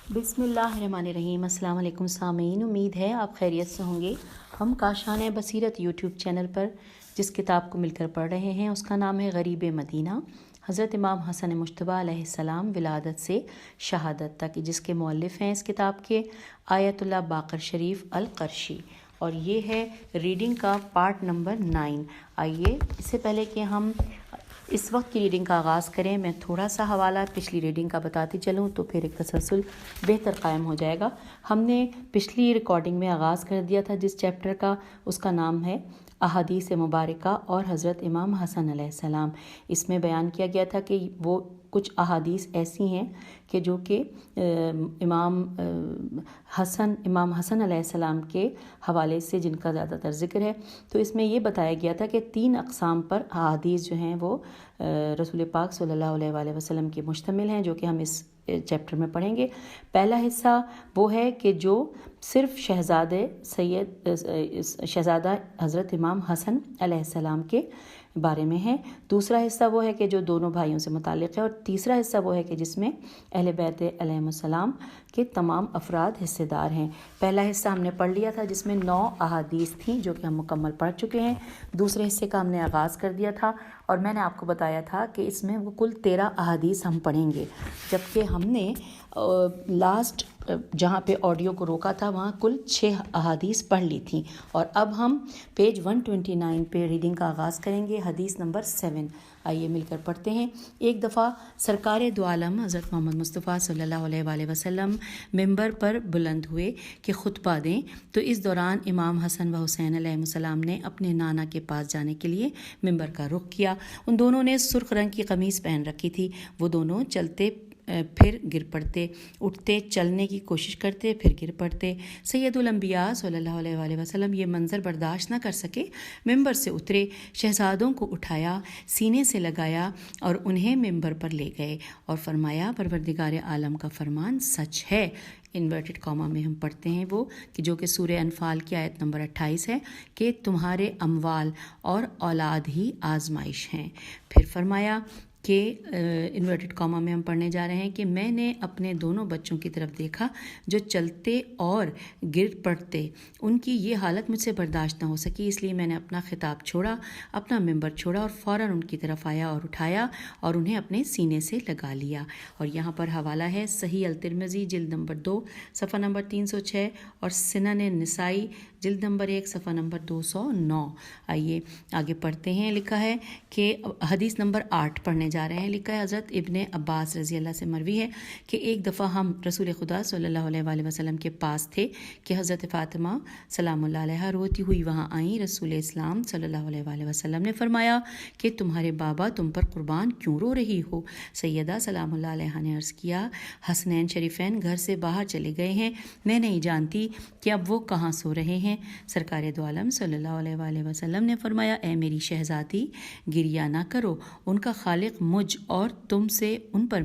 بسم اللہ الرحمن الرحیم۔ السلام علیکم سامعین، امید ہے آپ خیریت سے ہوں گے۔ ہم کاشان بصیرت یوٹیوب چینل پر جس کتاب کو مل کر پڑھ رہے ہیں اس کا نام ہے غریب مدینہ، حضرت امام حسن مجتبیٰ علیہ السلام ولادت سے شہادت تک، جس کے مؤلف ہیں اس کتاب کے آیت اللہ باقر شریف القرشی، اور یہ ہے ریڈنگ کا پارٹ نمبر 9۔ آئیے اس سے پہلے کہ ہم اس وقت کی ریڈنگ کا آغاز کریں، میں تھوڑا سا حوالہ پچھلی ریڈنگ کا بتاتی چلوں تو پھر ایک تسلسل بہتر قائم ہو جائے گا۔ ہم نے پچھلی ریکارڈنگ میں آغاز کر دیا تھا جس چیپٹر کا، اس کا نام ہے احادیث مبارکہ اور حضرت امام حسن علیہ السلام۔ اس میں بیان کیا گیا تھا کہ وہ کچھ احادیث ایسی ہیں کہ جو کہ امام حسن علیہ السلام کے حوالے سے جن کا زیادہ تر ذکر ہے، تو اس میں یہ بتایا گیا تھا کہ 3 اقسام پر احادیث جو ہیں وہ رسول پاک صلی اللہ علیہ وآلہ وسلم کی مشتمل ہیں، جو کہ ہم اس چیپٹر میں پڑھیں گے۔ پہلا حصہ وہ ہے کہ جو صرف شہزادہ حضرت امام حسن علیہ السلام کے بارے میں ہے، دوسرا حصہ وہ ہے کہ جو دونوں بھائیوں سے متعلق ہے، اور تیسرا حصہ وہ ہے کہ جس میں اہل بیت علیہ السلام کے تمام افراد حصے دار ہیں۔ پہلا حصہ ہم نے پڑھ لیا تھا جس میں 9 احادیث تھیں جو کہ ہم مکمل پڑھ چکے ہیں۔ دوسرے حصے کا ہم نے آغاز کر دیا تھا اور میں نے آپ کو بتایا تھا کہ اس میں وہ کل 13 احادیث ہم پڑھیں گے، جبکہ ہم نے لاسٹ جہاں پہ آڈیو کو روکا تھا وہاں کل 6 احادیث پڑھ لی تھیں، اور اب ہم پیج 129 پہ ریڈنگ کا آغاز کریں گے، حدیث نمبر 7۔ آئیے مل کر پڑھتے ہیں۔ ایک دفعہ سرکار دو عالم حضرت محمد مصطفیٰ صلی اللہ علیہ وآلہ وسلم ممبر پر بلند ہوئے کہ خطبہ دیں، تو اس دوران امام حسن و حسین علیہ السلام نے اپنے نانا کے پاس جانے کے لیے ممبر کا رخ کیا۔ ان دونوں نے سرخ رنگ کی قمیص پہن رکھی تھی۔ وہ دونوں چلتے پھر گر پڑتے، اٹھتے، چلنے کی کوشش کرتے، پھر گر پڑتے۔ سید الانبیاء صلی اللہ علیہ وآلہ وسلم یہ منظر برداشت نہ کر سکے، ممبر سے اترے، شہزادوں کو اٹھایا، سینے سے لگایا اور انہیں ممبر پر لے گئے اور فرمایا، پروردگار عالم کا فرمان سچ ہے۔ انورٹڈ کاما میں ہم پڑھتے ہیں وہ کہ جو کہ سورہ انفال کی آیت نمبر 28 ہے کہ تمہارے اموال اور اولاد ہی آزمائش ہیں۔ پھر فرمایا کہ انورٹڈ کاما میں ہم پڑھنے جا رہے ہیں کہ میں نے اپنے دونوں بچوں کی طرف دیکھا جو چلتے اور گر پڑتے، ان کی یہ حالت مجھ سے برداشت نہ ہو سکی، اس لیے میں نے اپنا خطاب چھوڑا، اپنا ممبر چھوڑا اور فوراً ان کی طرف آیا اور اٹھایا اور انہیں اپنے سینے سے لگا لیا۔ اور یہاں پر حوالہ ہے صحیح الترمذی جلد نمبر 2 صفحہ نمبر 306 اور سنن نسائی جلد نمبر 1 صفحہ نمبر 209۔ آئیے آگے پڑھتے ہیں۔ لکھا ہے کہ حدیث نمبر 8 پڑھنے جا رہے ہیں۔ لکھا ہے حضرت ابن عباس رضی اللہ سے مروی ہے کہ ایک دفعہ ہم رسول خدا صلی اللہ علیہ وآلہ وسلم کے پاس تھے کہ حضرت فاطمہ سلام اللہ علیہا روتی ہوئی وہاں آئیں۔ رسول اسلام صلی اللہ علیہ وآلہ وسلم نے فرمایا کہ تمہارے بابا تم پر قربان کیوں رو رہی ہو؟ سیدہ سلام اللہ علیہا نے عرض کیا، حسنین شریفین گھر سے باہر چلے گئے ہیں، میں نہیں جانتی کہ اب وہ کہاں سو رہے ہیں۔ سرکار دو عالم صلی اللہ علیہ وآلہ وسلم نے فرمایا، اے میری شہزادی گریہ نہ کرو، ان کا خالق مجھ اور تم سے ان پر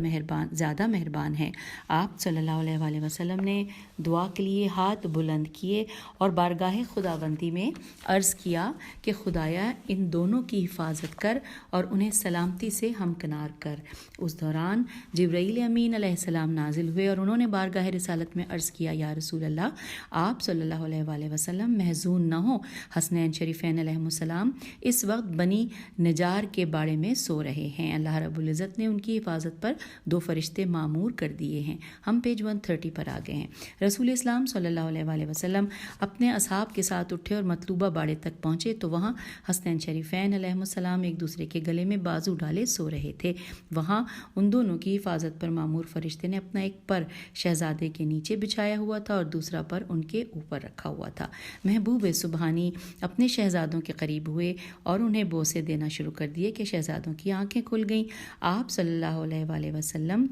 زیادہ مہربان ہے۔ آپ صلی اللہ علیہ وآلہ وسلم نے دعا کے لیے ہاتھ بلند کیے اور بارگاہ خداوندی میں عرض کیا کہ خدایا ان دونوں کی حفاظت کر اور انہیں سلامتی سے ہمکنار کر۔ اس دوران جبرائیل امین علیہ السلام نازل ہوئے اور انہوں نے بارگاہ رسالت میں عرض کیا، یا رسول اللہ، آپ صلی اللہ علیہ وآلہ وسلم محزون نہ ہوں، حسنین شریفین علیہ السلام اس وقت بنی نجار کے باڑے میں سو رہے ہیں، اللہ رب العزت نے ان کی حفاظت پر 2 فرشتے معمور کر دیے ہیں۔ ہم پیج 130 پر آ گئے ہیں۔ رسول اسلام صلی اللہ علیہ وآلہ وسلم اپنے اصحاب کے ساتھ اٹھے اور مطلوبہ باڑے تک پہنچے تو وہاں حسنین شریفین علیہ السلام ایک دوسرے کے گلے میں بازو ڈالے سو رہے تھے۔ وہاں ان دونوں کی حفاظت پر معمور فرشتے نے اپنا ایک پر شہزادے کے نیچے بچھایا ہوا تھا اور دوسرا پر ان کے اوپر رکھا ہوا تھا۔ محبوب سبحانی اپنے شہزادوں کے قریب ہوئے اور انہیں بوسے دینا شروع کر دیے کہ شہزادوں کی آنکھیں کھل گئیں۔ آپ صلی اللہ علیہ وآلہ وسلم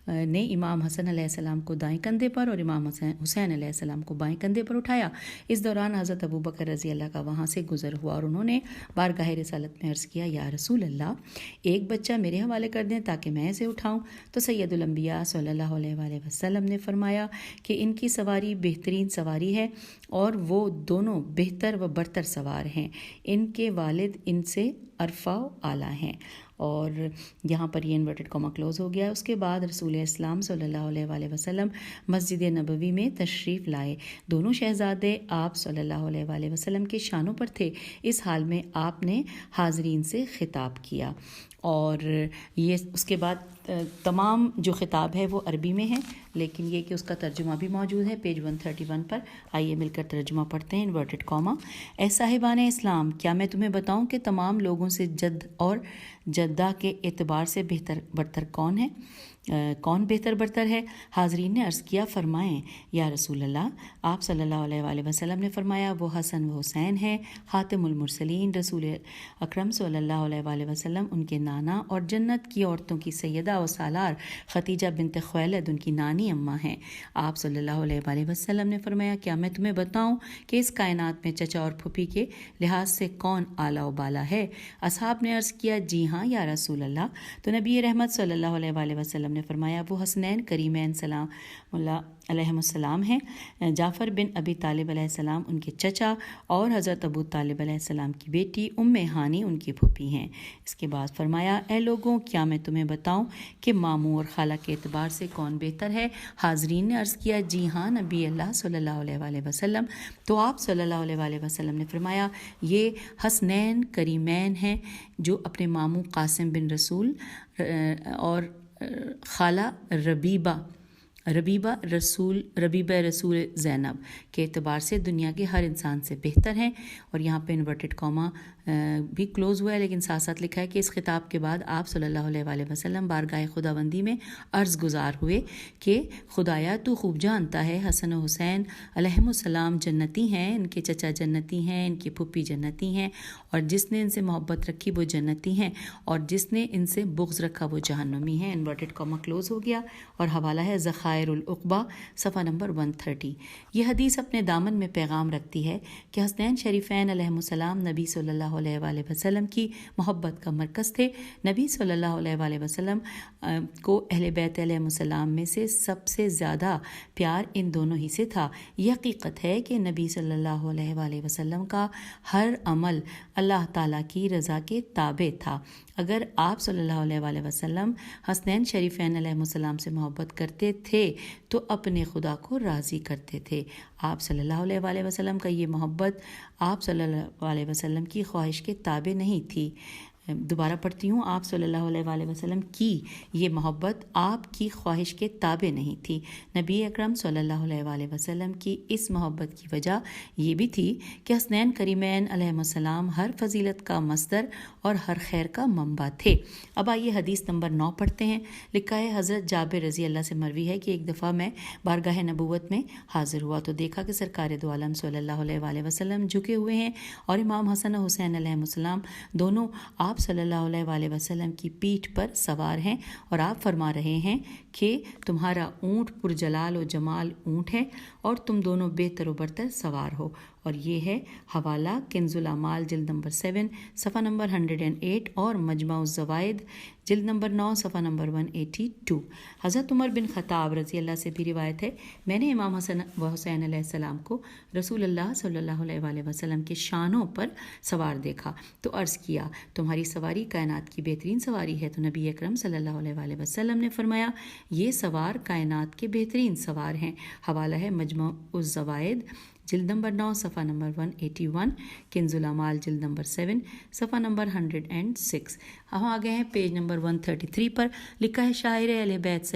نے امام حسن علیہ السلام کو دائیں کندھے پر اور امام حسین علیہ السلام کو بائیں کندھے پر اٹھایا۔ اس دوران حضرت ابوبکر رضی اللہ کا وہاں سے گزر ہوا اور انہوں نے بارگاہ رسالت میں عرض کیا، یا رسول اللہ، ایک بچہ میرے حوالے کر دیں تاکہ میں اسے اٹھاؤں۔ تو سید الانبیاء صلی اللہ علیہ وآلہ وسلم نے فرمایا کہ ان کی سواری بہترین سواری ہے اور وہ دونوں بہتر و برتر سوار ہیں، ان کے والد ان سے عرفہ و اعلیٰ ہیں اور یہاں پر یہ انورٹڈ کاما کلوز ہو گیا. اس کے بعد رسول اسلام صلی اللہ علیہ وآلہ وسلم مسجد نبوی میں تشریف لائے. دونوں شہزادے آپ صلی اللہ علیہ وآلہ وسلم کے شانوں پر تھے. اس حال میں آپ نے حاضرین سے خطاب کیا، اور یہ اس کے بعد تمام جو خطاب ہے وہ عربی میں ہے، لیکن یہ کہ اس کا ترجمہ بھی موجود ہے پیج 131 پر. آئیے مل کر ترجمہ پڑھتے ہیں. انورٹڈ کاما. اے صاحبان اسلام، کیا میں تمہیں بتاؤں کہ تمام لوگوں سے جد اور جدہ کے اعتبار سے برتر کون ہے؟ کون بہتر برتر ہے؟ حاضرین نے عرض کیا، فرمائیں یا رسول اللہ. آپ صلی اللہ علیہ وآلہ وسلم نے فرمایا، وہ حسن و حسین ہے، خاتم المرسلین، رسول اکرم صلی اللہ علیہ وآلہ وسلم ان کے نانا، اور جنت کی عورتوں کی سیدہ و سالار خدیجہ بنت خویلد ان کی نانی اماں ہیں. آپ صلی اللہ علیہ وآلہ وسلم نے فرمایا، کیا میں تمہیں بتاؤں کہ اس کائنات میں چچا اور پھوپھی کے لحاظ سے کون اعلیٰ و بالا ہے؟ اصحاب نے عرض کیا، جی ہاں یا رسول اللہ. تو نبی رحمت صلی اللہ علیہ وآلہ وسلم نے فرمایا، وہ حسنین کریمین سلام اللہ علیہ السلام ہیں. جعفر بن ابی طالب علیہ السلام ان کے چچا، اور حضرت ابو طالب علیہ السلام کی بیٹی ہانی ان کی پھوپھی ہیں. اس کے بعد فرمایا، اے لوگوں، کیا میں تمہیں بتاؤں کہ ماموں اور خالہ کے اعتبار سے کون بہتر ہے؟ حاضرین نے عرض کیا، جی ہاں نبی اللہ صلی اللہ علیہ وآلہ وسلم. تو آپ صلی اللہ علیہ وآلہ وسلم نے فرمایا، یہ حسنین کریمین ہیں جو اپنے ماموں قاسم بن رسول اور خالہ ربیبہ رسول زینب کے اعتبار سے دنیا کے ہر انسان سے بہتر ہیں. اور یہاں پہ انورٹڈ کاما بھی کلوز ہوا ہے، لیکن ساتھ ساتھ لکھا ہے کہ اس خطاب کے بعد آپ صلی اللہ علیہ وآلہ وسلم بارگاہ خداوندی میں عرض گزار ہوئے کہ خدایا تو خوب جانتا ہے حسن و حسین علیہم السلام جنتی ہیں، ان کے چچا جنتی ہیں، ان کی پھوپھی جنتی ہیں، اور جس نے ان سے محبت رکھی وہ جنتی ہیں، اور جس نے ان سے بغض رکھا وہ جہنمی ہیں. انورٹڈ کاما کلوز ہو گیا، اور حوالہ ہے ذخائر العقبہ صفحہ نمبر 130. یہ حدیث اپنے دامن میں پیغام رکھتی ہے کہ حسنین شریفین علیہم السلام نبی صلی اللہ علیہ وآلہ وسلم کی محبت کا مرکز تھے. نبی صلی اللہ علیہ وآلہ وسلم کو اہل بیت علیہم السلام میں سے سب سے زیادہ پیار ان دونوں ہی سے تھا. یہ حقیقت ہے کہ نبی صلی اللہ علیہ وآلہ وسلم کا ہر عمل اللہ تعالیٰ کی رضا کے تابع تھا. اگر آپ صلی اللہ علیہ وآلہ وسلم حسنین شریفین علیہ السلام سے محبت کرتے تھے تو اپنے خدا کو راضی کرتے تھے. آپ صلی اللہ علیہ وآلہ وسلم کا یہ محبت آپ صلی اللہ علیہ وسلم کی خواہش کے تابع نہیں تھی. دوبارہ پڑھتی ہوں، آپ صلی اللہ علیہ وآلہ وسلم کی یہ محبت آپ کی خواہش کے تابع نہیں تھی. نبی اکرم صلی اللہ علیہ وآلہ وسلم کی اس محبت کی وجہ یہ بھی تھی کہ حسنین کریمین علیہ السلام ہر فضیلت کا مصدر اور ہر خیر کا منبع تھے. اب آئیے حدیث نمبر 9 پڑھتے ہیں. لکھا ہے، حضرت جابر رضی اللہ سے مروی ہے کہ ایک دفعہ میں بارگاہ نبوت میں حاضر ہوا تو دیکھا کہ سرکار دو عالم صلی اللہ علیہ وآلہ وسلم جھکے ہوئے ہیں، اور امام حسن و حسین علیہ السلام دونوں آپ صلی اللہ علیہ وآلہ وسلم کی پیٹھ پر سوار ہیں، اور آپ فرما رہے ہیں کہ تمہارا اونٹ پرجلال و جمال اونٹ ہے، اور تم دونوں بہتر و برتر سوار ہو. اور یہ ہے حوالہ کنز الاعمال جلد نمبر 7 صفحہ نمبر 108 اور مجمع الزوائد جلد نمبر 9 صفحہ نمبر 182. حضرت عمر بن خطاب رضی اللہ سے بھی روایت ہے، میں نے امام حسن و حسین علیہ السلام کو رسول اللہ صلی اللہ علیہ وآلہ وسلم کے شانوں پر سوار دیکھا تو عرض کیا، تمہاری سواری کائنات کی بہترین سواری ہے. تو نبی اکرم صلی اللہ علیہ وآلہ وسلم نے فرمایا، یہ سوار کائنات کے بہترین سوار ہیں. حوالہ ہے مجمع الزوائد جلد نمبر 9 صفحہ نمبر 181، کنز الاعمال جلد نمبر 7 صفحہ نمبر 106. ہم آگئے ہیں پیج نمبر 133 پر. لکھا ہے، شاعر اہل بیت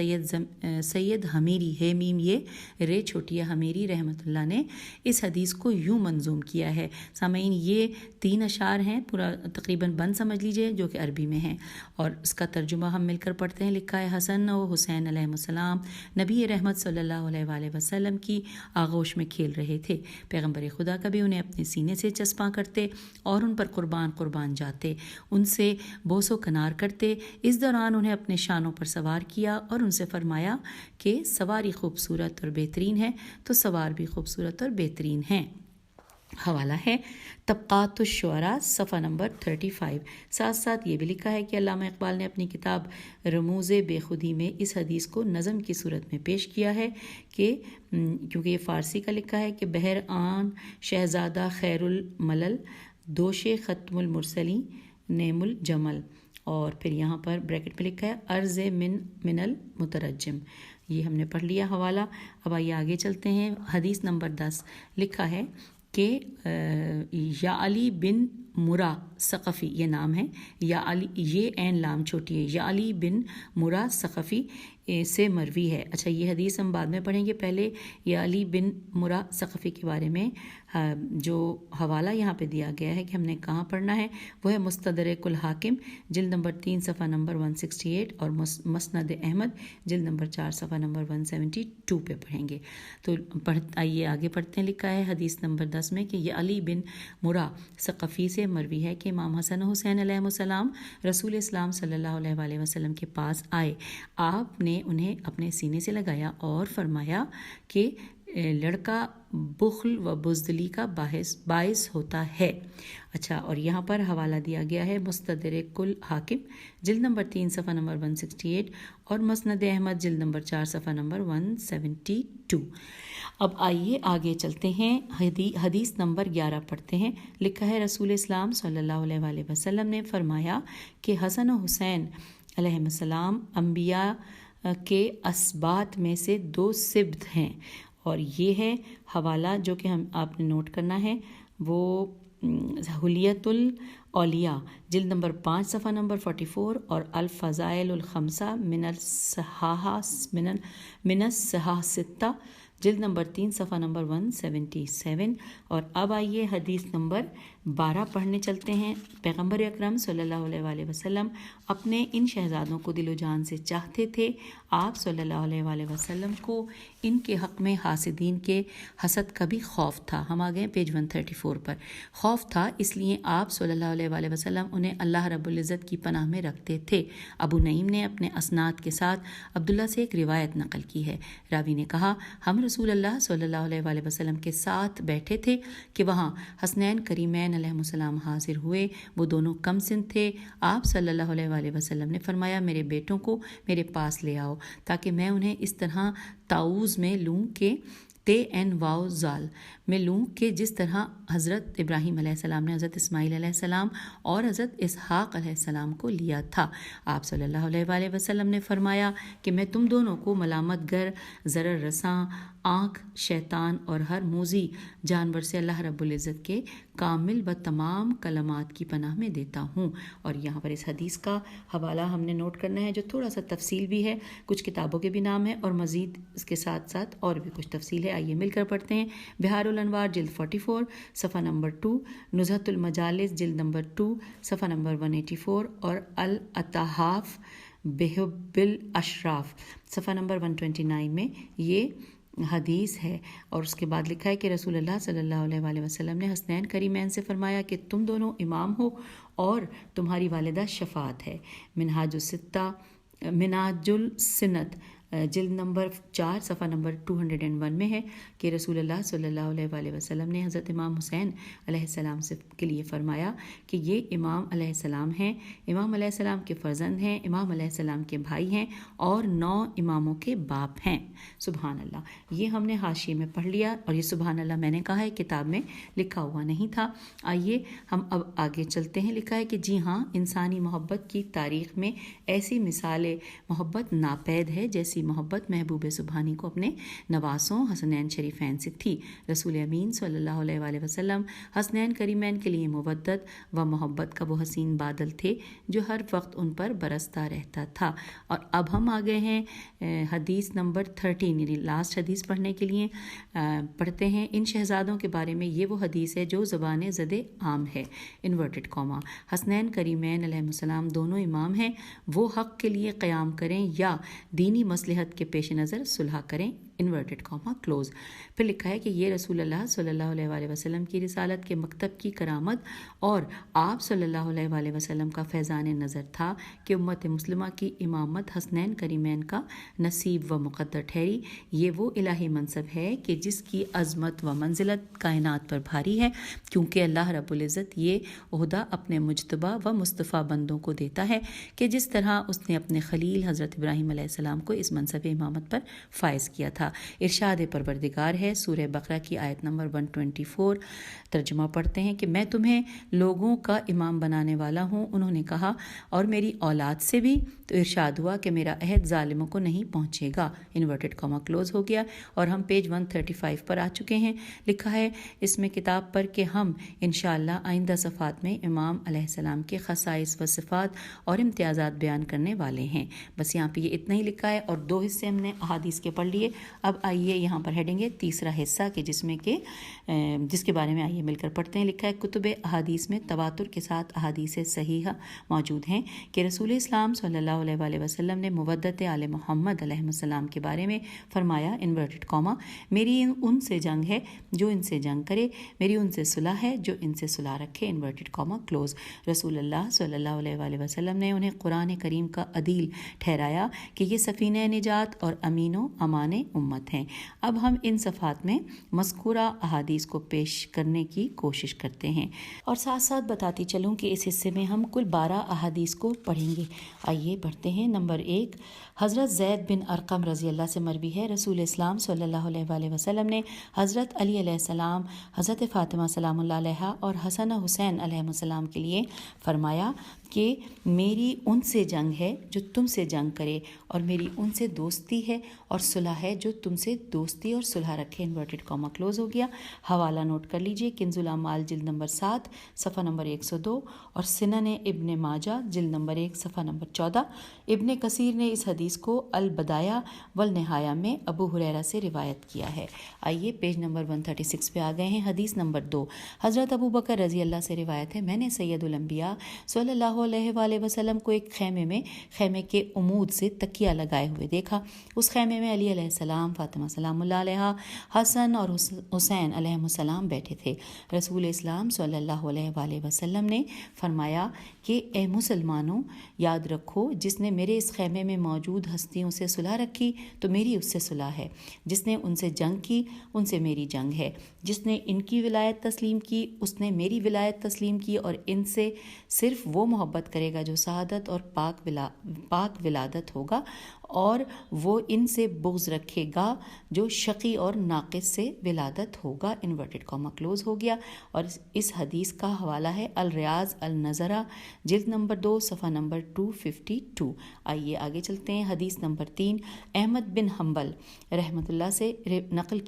سید حمیری ہے میم یہ رے چھوٹیہ حمیری رحمۃ اللہ نے اس حدیث کو یوں منظوم کیا ہے. سامعین، یہ 3 اشعار ہیں، پورا تقریباً بند سمجھ لیجئے، جو کہ عربی میں ہیں، اور اس کا ترجمہ ہم مل کر پڑھتے ہیں. لکھا ہے، حسن و حسین علیہ السلام نبی رحمت صلی اللہ علیہ وآلہ وسلم کی آغوش میں کھیل رہے تھے. پیغمبر خدا کبھی انہیں اپنے سینے سے چسپاں کرتے اور ان پر قربان جاتے، ان سے بوس و کنار کرتے. اس دوران انہیں اپنے شانوں پر سوار کیا اور ان سے فرمایا کہ سواری خوبصورت اور بہترین ہے تو سوار بھی خوبصورت اور بہترین ہیں. حوالہ ہے طبقات الشعراء صفحہ نمبر 35. ساتھ ساتھ یہ بھی لکھا ہے کہ علامہ اقبال نے اپنی کتاب رموز بے خودی میں اس حدیث کو نظم کی صورت میں پیش کیا ہے کہ کیونکہ یہ فارسی کا لکھا ہے کہ بہر آن شہزادہ خیر الملل دوش ختم المرسلی نعم الجمل. اور پھر یہاں پر بریکٹ میں لکھا ہے عرض من المترجم. یہ ہم نے پڑھ لیا حوالہ. اب آئیے آگے چلتے ہیں. حدیث نمبر 10 لکھا ہے کہ یا علی بن مرا ثقفی، یہ نام ہے، یا علی، یہ عین لام چھوٹی ہے، یا علی بن مرا ثقفی سے مروی ہے. اچھا، یہ حدیث ہم بعد میں پڑھیں گے. پہلے یا علی بن مرا ثقفی کے بارے میں جو حوالہ یہاں پہ دیا گیا ہے کہ ہم نے کہاں پڑھنا ہے، وہ ہے مستدرک الحاکم جلد نمبر 3 صفحہ نمبر 168 اور مسند احمد جلد نمبر 4 صفحہ نمبر 172 پہ پڑھیں گے. تو آئیے آگے پڑھتے ہیں. لکھا ہے حدیث نمبر 10 میں کہ یہ علی بن مرا ثقفی سے مروی ہے کہ امام حسن و حسین علیہ السلام رسول اسلام صلی اللہ علیہ وآلہ وسلم کے پاس آئے. آپ نے انہیں اپنے سینے سے لگایا اور فرمایا کہ لڑکا بخل و بزدلی کا باعث ہوتا ہے. اچھا، اور یہاں پر حوالہ دیا گیا ہے مستدرک الحاکم جلد نمبر 3 صفحہ نمبر 168 اور مسند احمد جلد نمبر 4 صفحہ نمبر 172. اب آئیے آگے چلتے ہیں. حدیث نمبر 11 پڑھتے ہیں. لکھا ہے رسول اسلام صلی اللہ علیہ وآلہ وسلم نے فرمایا کہ حسن و حسین علیہ السلام انبیاء کے اسباط میں سے 2 سبط ہیں. اور یہ ہے حوالہ جو کہ آپ نے نوٹ کرنا ہے، وہ حلیت الاولیاء جلد نمبر 5 صفحہ نمبر 44 اور الفضائل الخمسہ من الصحاح 6 جلد نمبر 3 صفحہ نمبر 177. اور اب آئیے حدیث نمبر 12 پڑھنے چلتے ہیں. پیغمبر اکرم صلی اللہ علیہ وآلہ وسلم اپنے ان شہزادوں کو دل و جان سے چاہتے تھے. آپ صلی اللہ علیہ وآلہ وسلم کو ان کے حق میں حاسدین کے حسد کا بھی خوف تھا. ہم آ گئے پیج 134 پر. خوف تھا، اس لیے آپ صلی اللہ علیہ وآلہ وسلم انہیں اللہ رب العزت کی پناہ میں رکھتے تھے. ابو نعیم نے اپنے اسناد کے ساتھ عبداللہ سے ایک روایت نقل کی ہے. راوی نے کہا، ہم رسول اللہ صلی اللہ علیہ وآلہ وسلم کے ساتھ بیٹھے تھے کہ وہاں حسنین کریمین علیہ السلام حاضر ہوئے. وہ دونوں کم سن تھے. آپ صلی اللہ علیہ وآلہ وسلم نے فرمایا، میرے بیٹوں کو میرے پاس لے آؤ تاکہ میں انہیں اس طرح تعوذ میں لوں کہ میں لوں کہ جس طرح حضرت ابراہیم علیہ السلام نے حضرت اسماعیل علیہ السلام اور حضرت اسحاق علیہ السلام کو لیا تھا. آپ صلی اللہ علیہ وآلہ وسلم نے فرمایا کہ میں تم دونوں کو ملامت گر، ضرر رساں، آنکھ، شیطان اور ہر موذی جانور سے اللہ رب العزت کے کامل و تمام کلمات کی پناہ میں دیتا ہوں. اور یہاں پر اس حدیث کا حوالہ ہم نے نوٹ کرنا ہے جو تھوڑا سا تفصیل بھی ہے، کچھ کتابوں کے بھی نام ہے اور مزید اس کے ساتھ ساتھ اور بھی کچھ تفصیل ہے. آئیے مل کر پڑھتے ہیں. بہار الانوار جلد 44 صفحہ نمبر 2، نزہۃ المجالس جلد نمبر 2 صفحہ نمبر 184 اور الاتحاف بحب الاشراف صفحہ نمبر 129 میں یہ حدیث ہے. اور اس کے بعد لکھا ہے کہ رسول اللہ صلی اللہ علیہ وآلہ وسلم نے حسنین کریمین سے فرمایا کہ تم دونوں امام ہو اور تمہاری والدہ شفاعت ہے. منہاج السنت جلد نمبر 4 صفحہ نمبر 201 میں ہے کہ رسول اللہ صلی اللہ علیہ وآلہ وسلم نے حضرت امام حسین علیہ السلام کے لیے فرمایا کہ یہ امام علیہ السلام ہیں، امام علیہ السلام کے فرزند ہیں، امام علیہ السلام کے بھائی ہیں اور 9 اماموں کے باپ ہیں. سبحان اللہ. یہ ہم نے حاشیے میں پڑھ لیا اور یہ سبحان اللہ میں نے کہا ہے، کتاب میں لکھا ہوا نہیں تھا. آئیے ہم اب آگے چلتے ہیں. لکھا ہے کہ جی ہاں، انسانی محبت کی تاریخ میں ایسی مثال محبت ناپید ہے جیسی محبت محبوب سبحانی کو اپنے نواسوں حسنین شریفین سے تھی. رسول امین صلی اللہ علیہ وآلہ وسلم حسنین کریمین کے لیے مودت و محبت کا وہ حسین بادل تھے جو ہر وقت ان پر برستا رہتا تھا. اور اب ہم آ گئے ہیں حدیث نمبر 13، یعنی لاسٹ حدیث پڑھنے کے لیے. پڑھتے ہیں. ان شہزادوں کے بارے میں یہ وہ حدیث ہے جو زبان زد عام ہے، انورٹڈ کاما. حسنین کریمین علیہ السلام دونوں امام ہیں. وہ حق کے لیے قیام کریں یا دینی مصلحت کے پیش نظر صلح کریں، انورٹڈ کاما کلوز. پھر لکھا ہے کہ یہ رسول اللہ صلی اللہ علیہ وآلہ وسلم کی رسالت کے مکتب کی کرامت اور آپ صلی اللہ علیہ وآلہ وسلم کا فیضان نظر تھا کہ امت مسلمہ کی امامت حسنین کریمین کا نصیب و مقدر ٹھہری. یہ وہ الہی منصب ہے کہ جس کی عظمت و منزلت کائنات پر بھاری ہے، کیونکہ اللہ رب العزت یہ عہدہ اپنے مجتبی و مصطفیٰ بندوں کو دیتا ہے کہ جس طرح اس نے اپنے خلیل حضرت ابراہیم علیہ السلام کو اس منصب امامت پر فائز کیا تھا. تھا۔ ارشاد پروردگار ہے، سورہ بقرہ کی آیت نمبر 124، ترجمہ پڑھتے ہیں کہ میں تمہیں لوگوں کا امام بنانے والا ہوں۔ انہوں نے کہا اور میری اولاد سے بھی، تو ارشاد ہوا کہ میرا عہد ظالموں کو نہیں پہنچے گا، انورٹڈ کاما کلوز ہو گیا۔ اور ہم پیج 135 پر آ چکے ہیں۔ لکھا ہے اس میں کتاب پر کہ ہم انشاءاللہ آئندہ صفحات میں امام علیہ السلام کے خصائص و صفات اور امتیازات بیان کرنے والے ہیں۔ بس یہاں پہ یہ اتنا ہی لکھا ہے اور 2 حصے ہم نے احادیث کے پڑھ لیے۔ اب آئیے یہاں پر ہیڈنگ ہے تیسرا حصہ کہ جس کے بارے میں آئیے مل کر پڑھتے ہیں۔ لکھا ہے کتب احادیث میں تواتر کے ساتھ احادیث صحیحہ موجود ہیں کہ رسول اسلام صلی اللہ علیہ وآلہ وسلم نے مودت آل محمد علیہ السلام کے بارے میں فرمایا، انورٹڈ کاما، میری ان سے جنگ ہے جو ان سے جنگ کرے، میری ان سے صلح ہے جو ان سے صلح رکھے، انورٹڈ کاما کلوز۔ رسول اللہ صلی اللہ علیہ وآلہ وسلم نے انہیں قرآن کریم کا عدیل ٹھہرایا کہ یہ سفینہ نجات اور امین و امان امت ہیں۔ اب ہم ان صفحات میں مذکورہ احادیث کو پیش کرنے کی کوشش کرتے ہیں اور ساتھ ساتھ بتاتی چلوں کہ اس حصے میں ہم کل 12 احادیث کو پڑھیں گے۔ آئیے پڑھتے ہیں۔ نمبر 1، حضرت زید بن ارقم رضی اللہ سے مروی ہے، رسول اسلام صلی اللہ علیہ وآلہ وسلم نے حضرت علی علیہ السلام، حضرت فاطمہ سلام اللہ علیہا اور حسن حسین علیہ السلام کے لیے فرمایا کہ میری ان سے جنگ ہے جو تم سے جنگ کرے، اور میری ان سے دوستی ہے اور صلح ہے جو تم سے دوستی اور صلح رکھے، انورٹڈ کاما کلوز ہو گیا۔ حوالہ نوٹ کر لیجئے، کنز الاعمال جلد نمبر 7 صفحہ نمبر 102 اور سنن ابن ماجہ جلد نمبر 1 صفحہ نمبر 14۔ ابن کثیر نے اس حدیث کو البدایہ والنہایہ میں ابو ہریرہ سے روایت کیا ہے۔ آئیے پیج نمبر 136 پہ آ گئے ہیں۔ حدیث نمبر 2، حضرت ابو بکر رضی اللہ سے روایت ہے، میں نے سید الانبیاء صلی اللہ علیہ وآلہ وسلم کو ایک خیمے کے عمود سے تکیہ لگائے ہوئے دیکھا۔ اس خیمے میں علی علیہ السلام، فاطمہ سلام اللہ علیہا، حسن اور حسین علیہ السلام بیٹھے تھے۔ رسول اسلام صلی اللہ علیہ وآلہ وسلم نے فرمایا کہ اے مسلمانوں، یاد رکھو جس نے میرے اس خیمے میں موجود ہستیوں سے صلح رکھی تو میری اس سے صلح ہے، جس نے ان سے جنگ کی ان سے میری جنگ ہے، جس نے ان کی ولایت تسلیم کی اس نے میری ولایت تسلیم کی، اور ان سے صرف وہ محبت کرے گا جو سعادت اور پاک ولادت ہوگا، اور وہ ان سے بغض رکھے گا جو شقی اور ناقص سے ولادت ہوگا، انورٹڈ کاما کلوز ہو گیا۔ اور اس حدیث کا حوالہ ہے الریاض النظرہ جلد نمبر 2 صفحہ نمبر 252۔ آئیے آگے چلتے ہیں۔ حدیث نمبر 3، احمد بن حنبل رحمۃ اللہ سے نقل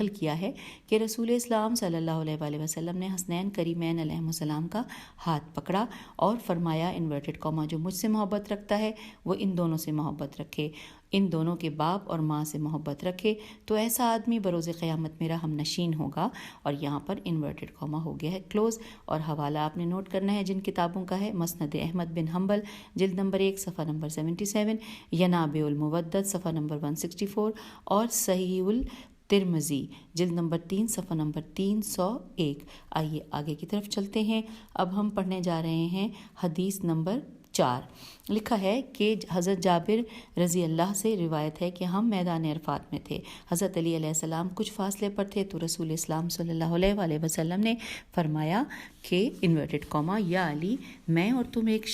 کیا ہے کہ رسول اسلام صلی اللہ علیہ وآلہ وسلم نے حسنین کریمین علیہ السلام کا ہاتھ پکڑا اور فرمایا، انورٹڈ کاما، جو مجھ سے محبت رکھتا ہے وہ ان دونوں سے محبت رکھے، ان دونوں کے باپ اور ماں سے محبت رکھے، تو ایسا آدمی بروز قیامت میرا ہم نشین ہوگا۔ اور یہاں پر انورٹڈ کاما ہو گیا ہے کلوز۔ اور حوالہ آپ نے نوٹ کرنا ہے جن کتابوں کا ہے، مسند احمد بن حنبل جلد نمبر 1 صفحہ نمبر 77، ینابع المودت صفحہ نمبر 164 اور صحیح ترمذی جلد نمبر 3 صفحہ نمبر 301۔ آئیے آگے کی طرف چلتے ہیں۔ اب ہم پڑھنے جا رہے ہیں حدیث نمبر 4۔ لکھا ہے کہ حضرت جابر رضی اللہ سے روایت ہے کہ ہم میدان عرفات میں تھے، حضرت علی علیہ السلام کچھ فاصلے پر تھے، تو رسول اسلام صلی اللہ علیہ وآلہ وسلم نے فرمایا کہ انورٹڈ کاما، یا علی، میں اور تم ایک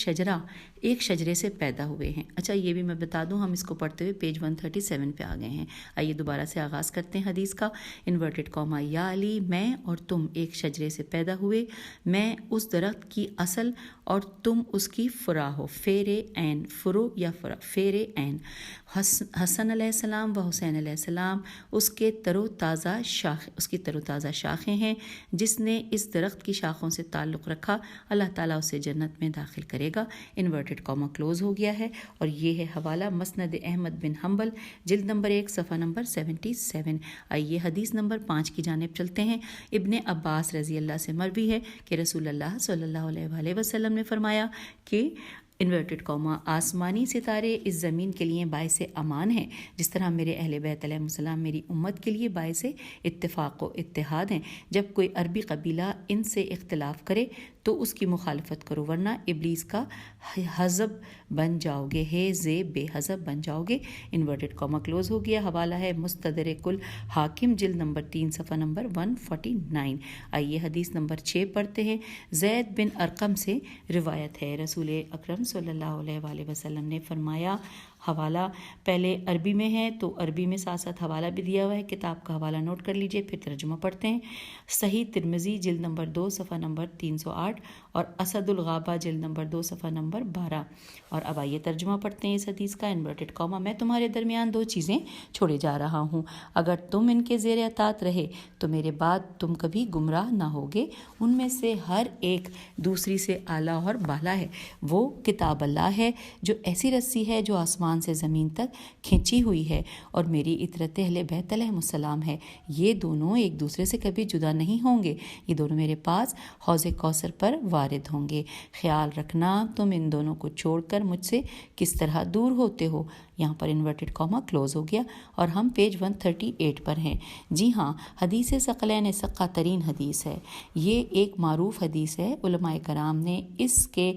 شجرے سے پیدا ہوئے ہیں۔ اچھا یہ بھی میں بتا دوں، ہم اس کو پڑھتے ہوئے پیج 137 پہ آ گئے ہیں۔ آئیے دوبارہ سے آغاز کرتے ہیں حدیث کا۔ انورٹڈ کاما، یا علی، میں اور تم ایک شجرے سے پیدا ہوئے، میں اس درخت کی اصل اور تم اس کی فرع ہو، فیرے عین، فرو یا فرع، فیرے عین۔ حسن علیہ السلام و حسین علیہ السلام اس کی تر و تازہ شاخیں ہیں، جس نے اس درخت کی شاخوں سے تعلق رکھا اللہ تعالیٰ اسے جنت میں داخل کرے گا، انورٹڈ کاما کلوز ہو گیا ہے۔ اور یہ ہے حوالہ مسند احمد بن حنبل جلد نمبر 1 صفحہ نمبر 77۔ آئیے حدیث نمبر 5 کی جانب چلتے ہیں۔ ابن عباس رضی اللہ سے مروی ہے کہ رسول اللہ صلی اللہ علیہ وآلہ وسلم نے فرمایا کہ انورٹڈ کاما، آسمانی ستارے اس زمین کے لیے باعث امان ہیں، جس طرح میرے اہل بیت علیہ السلام میری امت کے لیے باعث اتفاق و اتحاد ہیں۔ جب کوئی عربی قبیلہ ان سے اختلاف کرے تو اس کی مخالفت کرو، ورنہ ابلیس کا حزب بن جاؤ گے، بے حزب بن جاؤ گے، انورٹڈ کاما کلوز ہو گیا۔ حوالہ ہے مستدرک الحاکم جلد نمبر 3 صفحہ نمبر 149۔ آئیے حدیث نمبر 6 پڑھتے ہیں۔ زید بن ارقم سے روایت ہے، رسول اکرم صلی اللہ علیہ وآلہ وسلم نے فرمایا، حوالہ پہلے عربی میں ہے تو عربی میں ساتھ ساتھ حوالہ بھی دیا ہوا ہے، کتاب کا حوالہ نوٹ کر لیجئے، پھر ترجمہ پڑھتے ہیں۔ صحیح ترمذی جلد نمبر 2 صفحہ نمبر 308 اور اسد الغابہ جلد نمبر 2 صفحہ نمبر 12۔ اور اب آئیے ترجمہ پڑھتے ہیں اس حدیث کا۔ انورٹڈ کاما، میں تمہارے درمیان دو چیزیں چھوڑے جا رہا ہوں، اگر تم ان کے زیر اطاعت رہے تو میرے بعد تم کبھی گمراہ نہ ہوگے۔ ان میں سے ہر ایک دوسری سے اعلیٰ اور بالا ہے۔ وہ کتاب اللہ ہے جو ایسی رسی ہے جو آسمان سے زمین تک کھینچی ہوئی ہے، اور میری اطرت اہل بیت علیہ السلام ہے۔ یہ دونوں ایک دوسرے سے کبھی جدا نہیں ہوں گے، یہ دونوں میرے پاس حوض کوثر پر وارد ہوں گے۔ خیال رکھنا تم ان دونوں کو چھوڑ کر مجھ سے کس طرح دور ہوتے ہو۔ یہاں پر انورٹڈ کاما کلوز ہو گیا اور ہم پیج 138 پر ہیں۔ جی ہاں، حدیث ثقلین ثقہ ترین حدیث ہے۔ یہ ایک معروف حدیث ہے۔ علماء کرام نے اس کے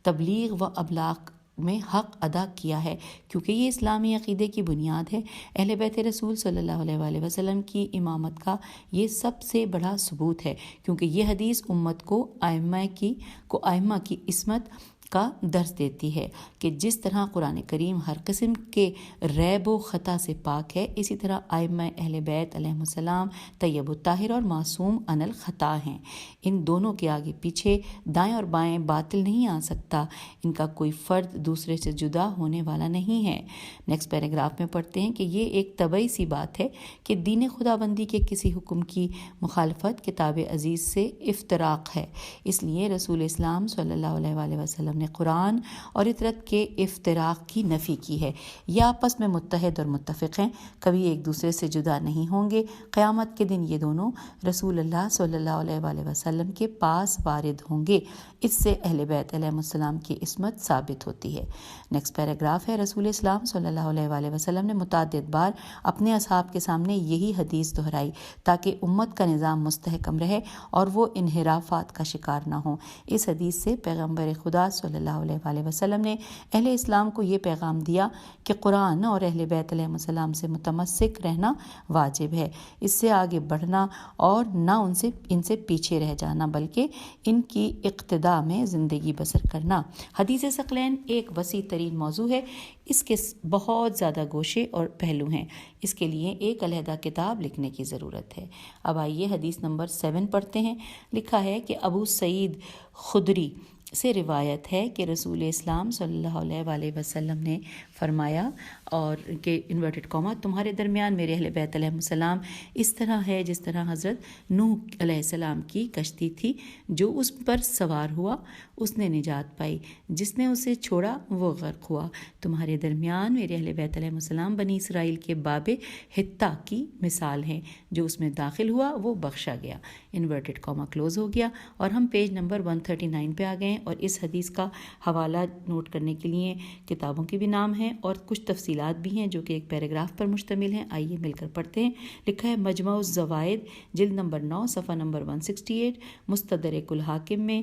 تبلیغ و ابلاغ میں حق ادا کیا ہے، کیونکہ یہ اسلامی عقیدے کی بنیاد ہے۔ اہل بیت رسول صلی اللہ علیہ وآلہ وسلم کی امامت کا یہ سب سے بڑا ثبوت ہے، کیونکہ یہ حدیث امت کو ائمہ کی عصمت کا درس دیتی ہے کہ جس طرح قرآن کریم ہر قسم کے ریب و خطا سے پاک ہے، اسی طرح ائمہ اہل بیت علیہم السلام طیب الطاہر اور معصوم عن الخطا ہیں۔ ان دونوں کے آگے پیچھے، دائیں اور بائیں باطل نہیں آ سکتا۔ ان کا کوئی فرد دوسرے سے جدا ہونے والا نہیں ہے۔ نیکسٹ پیراگراف میں پڑھتے ہیں کہ یہ ایک طبعی سی بات ہے کہ دین خدا بندی کے کسی حکم کی مخالفت کتاب عزیز سے افتراق ہے۔ اس لیے رسول اسلام صلی اللہ علیہ وآلہ وسلم نے قرآن اور اطرت کے افتراق کی نفی کی ہے۔ یہ آپس میں متحد اور متفق ہیں، کبھی ایک دوسرے سے جدا نہیں ہوں گے۔ قیامت کے دن یہ دونوں رسول اللہ صلی اللہ علیہ وآلہ وسلم کے پاس وارد ہوں گے۔ اس سے اہل بیت علیہ السلام کی عصمت ثابت ہوتی ہے۔ نیکسٹ پیراگراف ہے۔ رسول اسلام صلی اللہ علیہ وآلہ وسلم نے متعدد بار اپنے اصحاب کے سامنے یہی حدیث دہرائی تاکہ امت کا نظام مستحکم رہے اور وہ انحرافات کا شکار نہ ہوں۔ اس حدیث سے پیغمبر خدا صلی اللہ علیہ وآلہ وسلم نے اہل اسلام کو یہ پیغام دیا کہ قرآن اور اہل بیت علیہ السلام سے متمسک رہنا واجب ہے، اس سے آگے بڑھنا اور نہ ان سے پیچھے رہ جانا، بلکہ ان کی اقتداء میں زندگی بسر کرنا۔ حدیث ثقلین ایک وسیع ترین موضوع ہے، اس کے بہت زیادہ گوشے اور پہلو ہیں، اس کے لیے ایک علیحدہ کتاب لکھنے کی ضرورت ہے۔ اب آئیے حدیث نمبر 7 پڑھتے ہیں۔ لکھا ہے کہ ابو سعید خدری سے روایت ہے کہ رسول اسلام صلی اللہ علیہ وآلہ وسلم نے فرمایا، اور کہ انورٹڈ کاما، تمہارے درمیان میرے اہل بیت علیہ السلام اس طرح ہے جس طرح حضرت نوح علیہ السلام کی کشتی تھی، جو اس پر سوار ہوا اس نے نجات پائی، جس نے اسے چھوڑا وہ غرق ہوا۔ تمہارے درمیان میرے اہل بیت علیہ السلام بنی اسرائیل کے باب حتہ کی مثال ہیں، جو اس میں داخل ہوا وہ بخشا گیا۔ انورٹڈ کاما کلوز ہو گیا اور ہم پیج نمبر 139 پہ آ گئے، اور اس حدیث کا حوالہ نوٹ کرنے کے لیے کتابوں کے بھی نام ہیں اور کچھ تفصیلات بھی ہیں جو کہ ایک پیراگراف پر مشتمل ہیں۔ آئیے مل کر پڑھتے ہیں۔ لکھا ہے مجمع الزوائد جلد نمبر 9 صفحہ نمبر 168، مستدرک الحاکم میں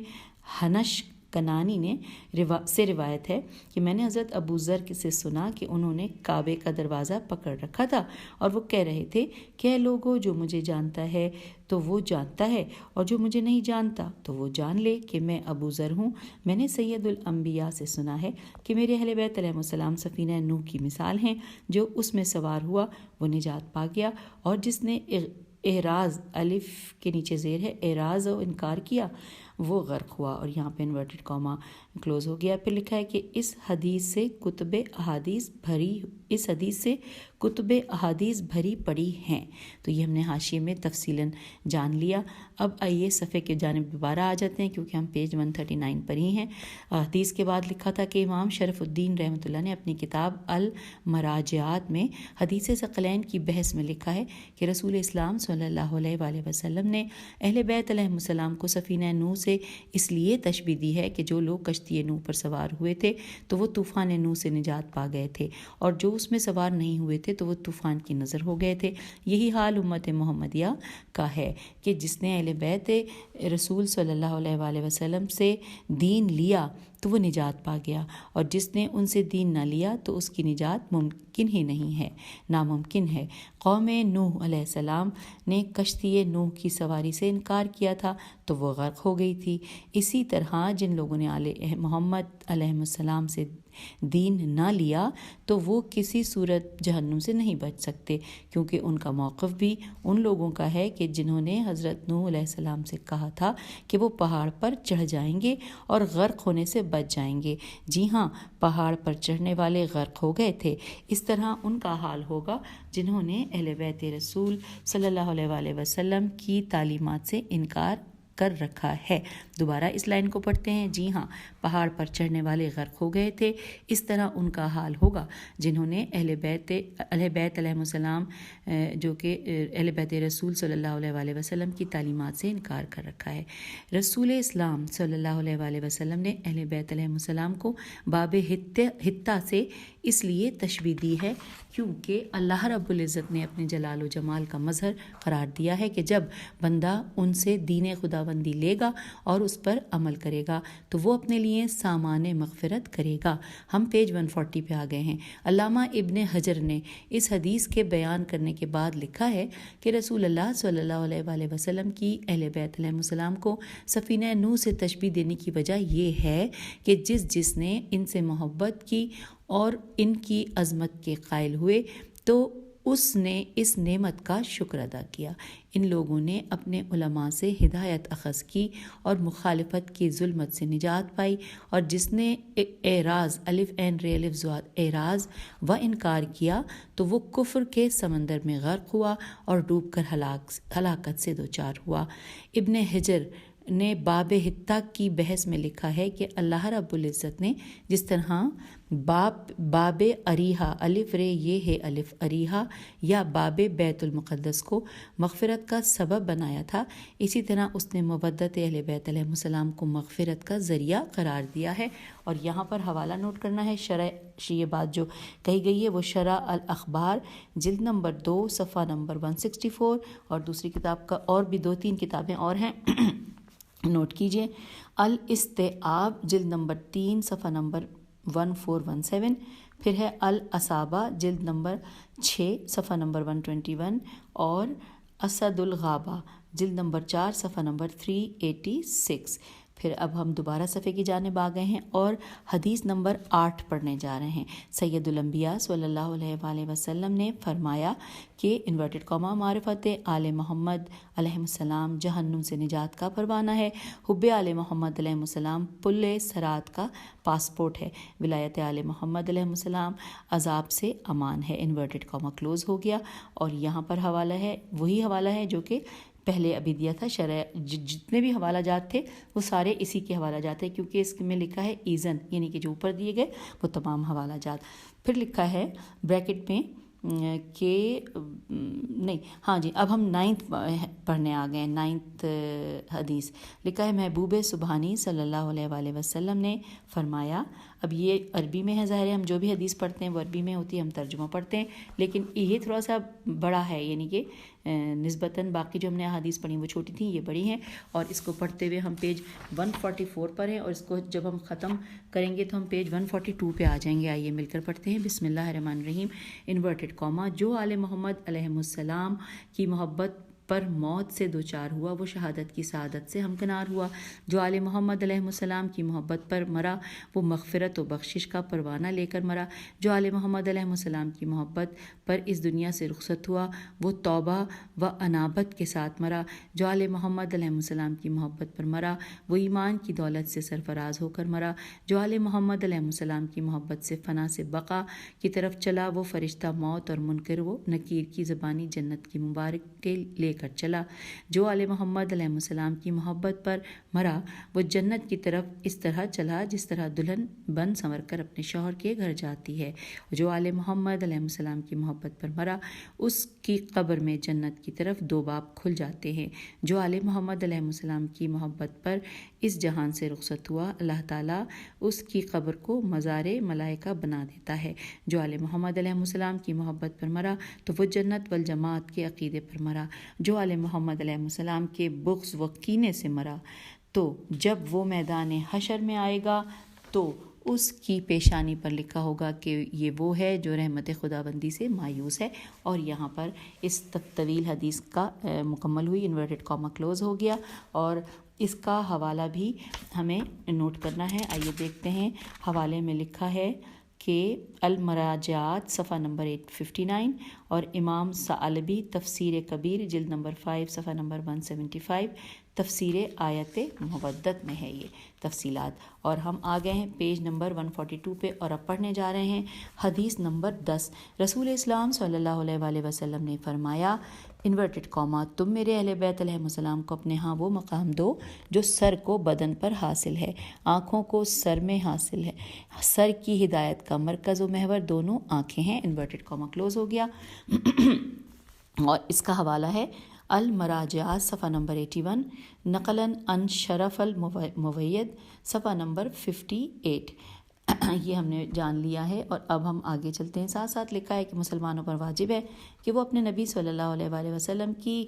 حنش کنانی نے سے روایت ہے کہ میں نے حضرت ابو ذر سے سنا کہ انہوں نے کعبے کا دروازہ پکڑ رکھا تھا اور وہ کہہ رہے تھے کہ اے لوگو، جو مجھے جانتا ہے تو وہ جانتا ہے، اور جو مجھے نہیں جانتا تو وہ جان لے کہ میں ابو ذر ہوں۔ میں نے سید الانبیاء سے سنا ہے کہ میرے اہل بیت علیہ السلام سفینہ نوح کی مثال ہیں، جو اس میں سوار ہوا وہ نجات پا گیا، اور جس نے اعراض، الف کے نیچے زیر ہے، اعراض و انکار کیا وہ غرق ہوا۔ اور یہاں پہ انورٹڈ کاما کلوز ہو گیا۔ پھر لکھا ہے کہ اس حدیث سے کتب احادیث بھری پڑی ہیں۔ تو یہ ہم نے حاشیے میں تفصیلاً جان لیا۔ اب آئیے صفحے کے جانب دوبارہ آ جاتے ہیں، کیونکہ ہم پیج 139 پر ہی ہیں۔ حدیث کے بعد لکھا تھا کہ امام شرف الدین رحمۃ اللہ نے اپنی کتاب المراجعات میں حدیث ثقلین کی بحث میں لکھا ہے کہ رسول اسلام صلی اللہ علیہ وآلہ وسلم نے اہل بیت علیہ السلام کو سفینہ نوح سے اس لیے تشبیہ دی ہے کہ جو لوگ کشتی نوح پر سوار ہوئے تھے تو وہ طوفان نوح سے نجات پا گئے تھے، اور جو اس میں سوار نہیں ہوئے تھے تو وہ طوفان کی نظر ہو گئے تھے۔ یہی حال امت محمدیہ کا ہے کہ جس نے اہل بیت رسول صلی اللہ علیہ وآلہ وسلم سے دین لیا تو وہ نجات پا گیا، اور جس نے ان سے دین نہ لیا تو اس کی نجات ممکن ہی نہیں ہے، ناممکن ہے۔ قوم نوح علیہ السلام نے کشتی نوح کی سواری سے انکار کیا تھا تو وہ غرق ہو گئی تھی۔ اسی طرح جن لوگوں نے آل محمد علیہ السلام سے دین نہ لیا تو وہ کسی صورت جہنم سے نہیں بچ سکتے، کیونکہ ان کا موقف بھی ان لوگوں کا ہے کہ جنہوں نے حضرت نوح علیہ السلام سے کہا تھا کہ وہ پہاڑ پر چڑھ جائیں گے اور غرق ہونے سے بچ جائیں گے۔ جی ہاں، پہاڑ پر چڑھنے والے غرق ہو گئے تھے۔ اس طرح ان کا حال ہوگا جنہوں نے اہل بیت رسول صلی اللہ علیہ وآلہ وسلم کی تعلیمات سے انکار کر رکھا ہے۔ دوبارہ اس لائن کو پڑھتے ہیں۔ جی ہاں، پہاڑ پر چڑھنے والے غرق ہو گئے تھے، اس طرح ان کا حال ہوگا جنہوں نے اہل بیت علیہ السلام جو کہ اہل بیت رسول صلی اللہ علیہ وآلہ وسلم کی تعلیمات سے انکار کر رکھا ہے۔ رسول اسلام صلی اللہ علیہ وآلہ وسلم نے اہل بیت علیہ السلام کو باب حتہ سے اس لیے تشبیہ دی ہے کیونکہ اللہ رب العزت نے اپنے جلال و جمال کا مظہر قرار دیا ہے کہ جب بندہ ان سے دین خداوندی لے گا اور اس پر عمل کرے گا تو وہ اپنے لیے سامان مغفرت کرے گا۔ ہم پیج 140 پہ آ گئے ہیں۔ علامہ ابن حجر نے اس حدیث کے بیان کرنے کے بعد لکھا ہے کہ رسول اللہ صلی اللہ علیہ وآلہ وسلم کی اہل بیت علیہ السلام کو سفینہ نوح سے تشبیہ دینے کی وجہ یہ ہے کہ جس نے ان سے محبت کی اور ان کی عظمت کے قائل ہوئے تو اس نے اس نعمت کا شکر ادا کیا۔ ان لوگوں نے اپنے علماء سے ہدایت اخذ کی اور مخالفت کی ظلمت سے نجات پائی، اور جس نے اعراض الف عین ر الف ضاد اعراض و انکار کیا تو وہ کفر کے سمندر میں غرق ہوا اور ڈوب کر ہلاکت سے دوچار ہوا۔ ابن حجر نے باب حتہ کی بحث میں لکھا ہے کہ اللہ رب العزت نے جس طرح باب اریحہ الف ر یہ ہے الف اریحہ یا باب بیت المقدس کو مغفرت کا سبب بنایا تھا، اسی طرح اس نے مودت اہل بیت علیہ السلام کو مغفرت کا ذریعہ قرار دیا ہے۔ اور یہاں پر حوالہ نوٹ کرنا ہے، شرح یہ بات جو کہی گئی ہے وہ شرح الاخبار جلد نمبر 2 صفحہ نمبر 164، اور دوسری کتاب کا اور بھی 2-3 کتابیں اور ہیں نوٹ کیجئے۔ الاستیعاب جلد نمبر 3 صفحہ نمبر 1417، پھر ہے الاصابہ جلد نمبر 6 صفحہ نمبر 121، اور اسد الغابہ جلد نمبر 4 صفحہ نمبر 386۔ پھر اب ہم دوبارہ صفحے کی جانب آ گئے ہیں اور حدیث نمبر 8 پڑھنے جا رہے ہیں۔ سید الانبیاء صلی اللہ علیہ وآلہ وسلم نے فرمایا کہ انورٹڈ کامہ معرفت آل محمد علیہ السلام جہنم سے نجات کا پروانہ ہے، حب آل محمد علیہ السلام پل صراط کا پاسپورٹ ہے، ولایت آل محمد علیہ السلام عذاب سے امان ہے، انورٹڈ کامہ کلوز ہو گیا۔ اور یہاں پر حوالہ ہے، وہی حوالہ ہے جو کہ پہلے ابھی دیا تھا۔ شرح جتنے بھی حوالہ جات تھے وہ سارے اسی کے حوالہ جات ہیں، کیونکہ اس میں لکھا ہے ایزن، یعنی کہ جو اوپر دیے گئے وہ تمام حوالہ جات۔ پھر لکھا ہے بریکٹ میں کہ نہیں، ہاں جی، اب ہم 9 پڑھنے آ گئے ہیں۔ 9 حدیث لکھا ہے محبوب سبحانی صلی اللہ علیہ وآلہ وسلم نے فرمایا، اب یہ عربی میں ہے، ظاہر ہے ہم جو بھی حدیث پڑھتے ہیں وہ عربی میں ہوتی ہے، ہم ترجمہ پڑھتے ہیں، لیکن یہ تھوڑا سا بڑا ہے، یعنی کہ نسبتاً باقی جو ہم نے حدیث پڑھی وہ چھوٹی تھیں، یہ بڑی ہیں، اور اس کو پڑھتے ہوئے ہم پیج 144 پر ہیں، اور اس کو جب ہم ختم کریں گے تو ہم پیج 142 پہ آ جائیں گے۔ آئیے مل کر پڑھتے ہیں۔ بسم اللہ الرحمن الرحیم۔ انورٹڈ کامہ، جو آل محمد علیہ السلام کی محبت پر موت سے دوچار ہوا وہ شہادت کی سعادت سے ہمکنار ہوا، جو آل محمد علیہ السلام کی محبت پر مرا وہ مغفرت و بخشش کا پروانہ لے کر مرا، جو آل محمد علیہ السلام کی محبت پر اس دنیا سے رخصت ہوا وہ توبہ و انابت کے ساتھ مرا، جو آل محمد علیہ السلام کی محبت پر مرا وہ ایمان کی دولت سے سرفراز ہو کر مرا، جو آل محمد علیہ السلام کی محبت سے فنا سے بقا کی طرف چلا وہ فرشتہ موت اور منکر و نکیر کی زبانی جنت کی مبارک کے لے کر چلا، جو آل محمد علیہ السلام کی محبت پر مرا وہ جنت کی طرف اس طرح چلا جس طرح دلہن بن سنور کر اپنے شوہر کے گھر جاتی ہے، جو آل محمد علیہ السلام کی محبت پر مرا اس کی قبر میں جنت کی طرف 2 باب کھل جاتے ہیں، جو آل محمد علیہ السلام کی محبت پر اس جہان سے رخصت ہوا اللہ تعالیٰ اس کی قبر کو مزار ملائکہ بنا دیتا ہے، جو آل محمد علیہ السلام کی محبت پر مرا تو وہ جنت والجماعت کے عقیدے پر مرا، جو آل محمد علیہ السلام کے بغض و کینے سے مرا تو جب وہ میدان حشر میں آئے گا تو اس کی پیشانی پر لکھا ہوگا کہ یہ وہ ہے جو رحمت خداوندی سے مایوس ہے. اور یہاں پر اس طویل حدیث کا مکمل ہوئی، انورٹڈ کاما کلوز ہو گیا، اور اس کا حوالہ بھی ہمیں نوٹ کرنا ہے. آئیے دیکھتے ہیں. حوالے میں لکھا ہے کہ المراجعات صفحہ نمبر 859 اور امام ثعلبی تفسیر کبیر جلد نمبر 5 صفحہ نمبر 175 تفسیر آیت مودت میں ہے یہ تفصیلات. اور ہم آ گئے ہیں پیج نمبر 142 پہ، اور اب پڑھنے جا رہے ہیں حدیث نمبر 10. رسول اسلام صلی اللہ علیہ وآلہ وسلم نے فرمایا، انورٹڈ کاما، تم میرے اہل بیت علیہ السلام کو اپنے ہاں وہ مقام دو جو سر کو بدن پر حاصل ہے، آنکھوں کو سر میں حاصل ہے. سر کی ہدایت کا مرکز و محور دونوں آنکھیں ہیں. انورٹڈ کاما کلوز ہو گیا. اور اس کا حوالہ ہے المراجعات صفحہ نمبر 81 نقلاً عن شرف الموید صفحہ نمبر 58. یہ ہم نے جان لیا ہے. اور اب ہم آگے چلتے ہیں. ساتھ ساتھ لکھا ہے کہ مسلمانوں پر واجب ہے کہ وہ اپنے نبی صلی اللہ علیہ وآلہ وسلم کی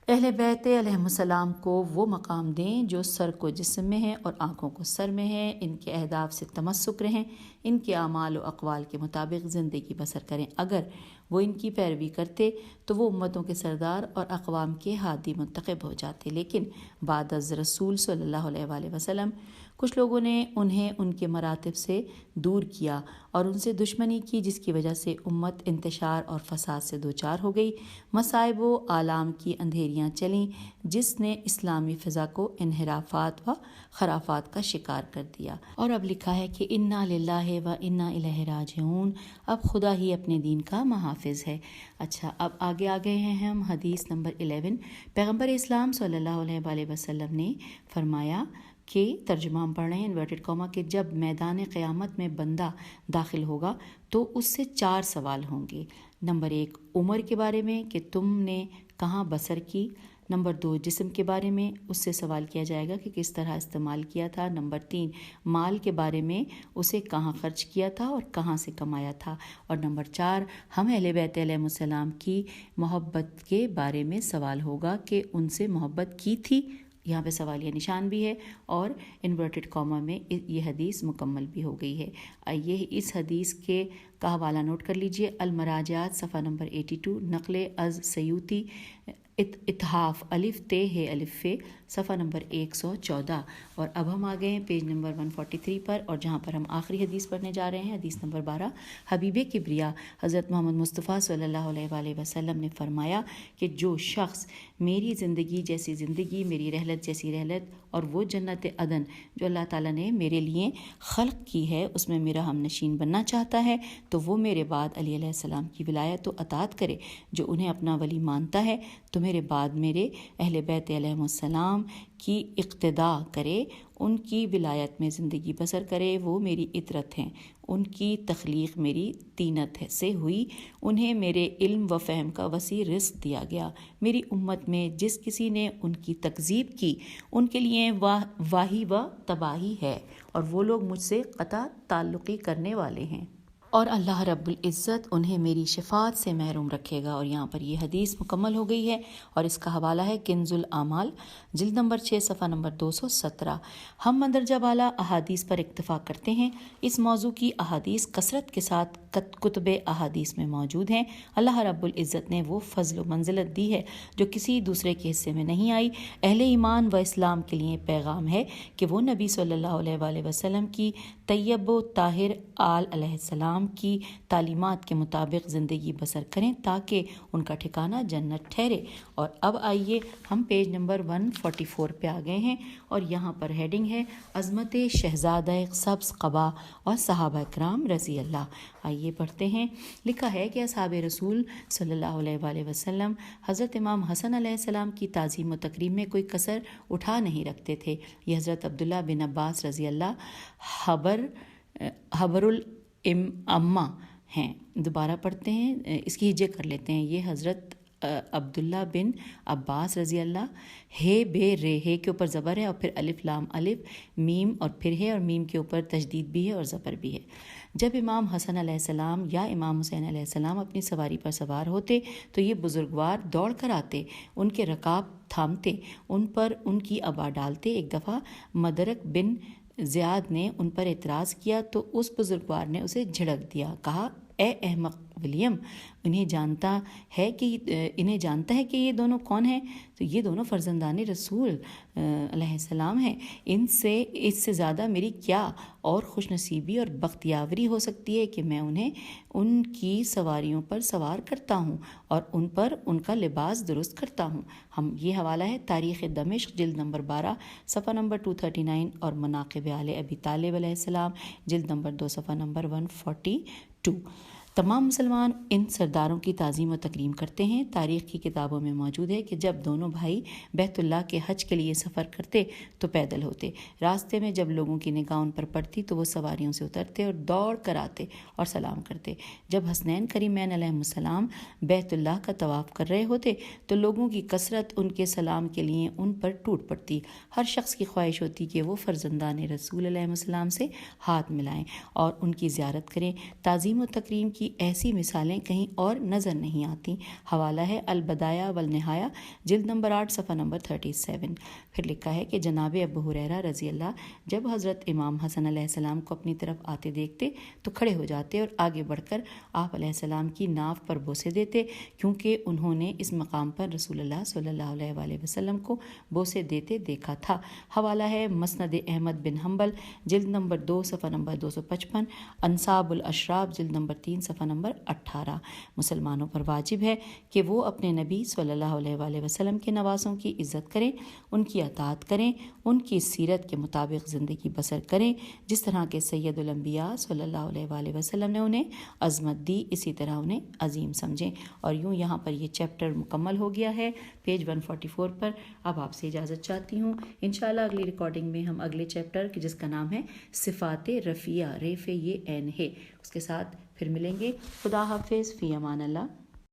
اہل بیت علیہ السلام کو وہ مقام دیں جو سر کو جسم میں ہے اور آنکھوں کو سر میں ہے. ان کے اہداف سے تمسک رہیں، ان کے اعمال و اقوال کے مطابق زندگی بسر کریں. اگر وہ ان کی پیروی کرتے تو وہ امتوں کے سردار اور اقوام کے ہادی منتخب ہو جاتے. لیکن بعد از رسول صلی اللہ علیہ وآلہ وسلم کچھ لوگوں نے انہیں ان کے مراتب سے دور کیا اور ان سے دشمنی کی، جس کی وجہ سے امت انتشار اور فساد سے دوچار ہو گئی. مصائب و آلام کی اندھیریاں چلیں جس نے اسلامی فضا کو انحرافات و خرافات کا شکار کر دیا. اور اب لکھا ہے کہ انا للہ و انا الیہ راجعون، اب خدا ہی اپنے دین کا محافظ ہے. اچھا، اب آگے آ گئے ہیں ہم حدیث نمبر 11. پیغمبر اسلام صلی اللہ علیہ وآلہ وسلم نے فرمایا کہ ترجمہ ہم پڑھ رہے ہیں انورٹڈ کاما کہ جب میدان قیامت میں بندہ داخل ہوگا تو اس سے 4 سوال ہوں گے. نمبر 1 عمر کے بارے میں کہ تم نے کہاں بسر کی. نمبر 2 جسم کے بارے میں، اس سے سوال کیا جائے گا کہ کس طرح استعمال کیا تھا. نمبر 3 مال کے بارے میں، اسے کہاں خرچ کیا تھا اور کہاں سے کمایا تھا. اور نمبر 4 ہم اہل بیت علیہ السلام کی محبت کے بارے میں سوال ہوگا کہ ان سے محبت کی تھی. یہاں پہ سوالیہ نشان بھی ہے اور انورٹڈ کاما میں یہ حدیث مکمل بھی ہو گئی ہے. آئیے اس حدیث کے کا حوالہ نوٹ کر لیجئے. المراجعات صفحہ نمبر 82 نقل از سیوطی اتحاف الف تے ہے الف فے صفحہ نمبر 114. اور اب ہم آ گئے ہیں پیج نمبر 143 پر، اور جہاں پر ہم آخری حدیث پڑھنے جا رہے ہیں حدیث نمبر 12. حبیب کبریا حضرت محمد مصطفیٰ صلی اللہ علیہ وآلہ وسلم نے فرمایا کہ جو شخص میری زندگی جیسی زندگی، میری رحلت جیسی رحلت اور وہ جنت عدن جو اللہ تعالیٰ نے میرے لیے خلق کی ہے اس میں میرا ہم نشین بننا چاہتا ہے تو وہ میرے بعد علی علیہ السلام کی ولایت و اطاعت کرے. جو انہیں اپنا ولی مانتا ہے تو میرے بعد میرے اہل بیت علیہ السلام کی اقتداء کرے، ان کی ولایت میں زندگی بسر کرے. وہ میری اطرت ہیں، ان کی تخلیق میری طینت سے ہوئی، انہیں میرے علم و فہم کا وسیع رزق دیا گیا. میری امت میں جس کسی نے ان کی تکذیب کی ان کے لیے واہی و تباہی ہے، اور وہ لوگ مجھ سے قطع تعلقی کرنے والے ہیں، اور اللہ رب العزت انہیں میری شفاعت سے محروم رکھے گا. اور یہاں پر یہ حدیث مکمل ہو گئی ہے اور اس کا حوالہ ہے کنز الاعمال جلد نمبر 6 صفحہ نمبر 217. ہم مندرجہ بالا احادیث پر اکتفا کرتے ہیں. اس موضوع کی احادیث کثرت کے ساتھ کتب احادیث میں موجود ہیں. اللہ رب العزت نے وہ فضل و منزلت دی ہے جو کسی دوسرے کے حصے میں نہیں آئی. اہل ایمان و اسلام کے لیے پیغام ہے کہ وہ نبی صلی اللہ علیہ وآلہ وسلم کی طیب و طاہر آل علیہ السلام کی تعلیمات کے مطابق زندگی بسر کریں تاکہ ان کا ٹھکانہ جنت ٹھہرے. اور اب آئیے ہم پیج نمبر 144 پہ آ گئے ہیں اور یہاں پر ہیڈنگ ہے عظمت شہزادہ سبز قبا اور صحابہ کرام رضی اللہ. آئیے پڑھتے ہیں. لکھا ہے کہ اصحاب رسول صلی اللہ علیہ وآلہ وسلم حضرت امام حسن علیہ السلام کی تعظیم و تکریم میں کوئی کسر اٹھا نہیں رکھتے تھے. یہ حضرت عبداللہ بن عباس رضی اللہ حبر الامہ ہیں. دوبارہ پڑھتے ہیں، اس کی ہجے کر لیتے ہیں. یہ حضرت عبداللہ بن عباس رضی اللہ، ہے بے رے، ہے کے اوپر زبر ہے اور پھر الف لام الف میم اور پھر ہے اور میم کے اوپر تشدید بھی ہے اور زبر بھی ہے. جب امام حسن علیہ السلام یا امام حسین علیہ السلام اپنی سواری پر سوار ہوتے تو یہ بزرگوار دوڑ کر آتے، ان کے رکاب تھامتے، ان پر ان کی ابا ڈالتے. ایک دفعہ مدرک بن زیاد نے ان پر اعتراض کیا تو اس بزرگوار نے اسے جھڑک دیا، کہا اے احمق ولیم، انہیں جانتا ہے کہ یہ دونوں کون ہیں؟ تو یہ دونوں فرزندان رسول علیہ السلام ہیں، اس سے زیادہ میری کیا اور خوش نصیبی اور بختیاوری ہو سکتی ہے کہ میں انہیں ان کی سواریوں پر سوار کرتا ہوں اور ان پر ان کا لباس درست کرتا ہوں۔ یہ حوالہ ہے تاریخ دمشق جلد نمبر 12 صفحہ نمبر 239 اور مناقب آل ابی طالب علیہ السلام جلد نمبر 2 صفحہ نمبر 142۔ تمام مسلمان ان سرداروں کی تعظیم و تکریم کرتے ہیں۔ تاریخ کی کتابوں میں موجود ہے کہ جب دونوں بھائی بیت اللہ کے حج کے لیے سفر کرتے تو پیدل ہوتے، راستے میں جب لوگوں کی نگاہ ان پر پڑتی تو وہ سواریوں سے اترتے اور دوڑ کر آتے اور سلام کرتے۔ جب حسنین کریمین علیہ السلام بیت اللہ کا طواف کر رہے ہوتے تو لوگوں کی کثرت ان کے سلام کے لیے ان پر ٹوٹ پڑتی۔ ہر شخص کی خواہش ہوتی کہ وہ فرزندان رسول علیہ السلام سے ہاتھ ملائیں اور ان کی زیارت کریں۔ تعظیم و تکریم کی ایسی مثالیں کہیں اور نظر نہیں آتی۔ حوالہ ہے البدایہ والنہایہ جلد نمبر 8 صفحہ نمبر 37۔ پھر لکھا ہے کہ جناب ابو ہریرہ رضی اللہ جب حضرت امام حسن علیہ السلام کو اپنی طرف آتے دیکھتے تو کھڑے ہو جاتے اور آگے بڑھ کر آپ علیہ السلام کی ناف پر بوسے دیتے، کیونکہ انہوں نے اس مقام پر رسول اللہ صلی اللہ علیہ وآلہ وسلم کو بوسے دیتے دیکھا تھا۔ حوالہ ہے مسند احمد بن حنبل جلد نمبر 2 صفحہ نمبر 255، انصاب الاشراف جلد نمبر 3 صفحہ نمبر 18۔ مسلمانوں پر واجب ہے کہ وہ اپنے نبی صلی اللہ علیہ وآلہ وسلم کے نواسوں کی عزت کریں، ان کی اطاعت کریں، ان کی سیرت کے مطابق زندگی بسر کریں جس طرح کہ سید الانبیاء صلی اللہ علیہ وآلہ وسلم نے انہیں عظمت دی، اسی طرح انہیں عظیم سمجھیں۔ اور یوں یہاں پر یہ چیپٹر مکمل ہو گیا ہے پیج 144 پر۔ اب آپ سے اجازت چاہتی ہوں، انشاءاللہ اگلی ریکارڈنگ میں ہم اگلے چیپٹر جس کا نام ہے صفات رفیع، ریف یہ عین ہے، اس کے ساتھ پھر ملیں گے۔ خدا حافظ، فی امان اللہ۔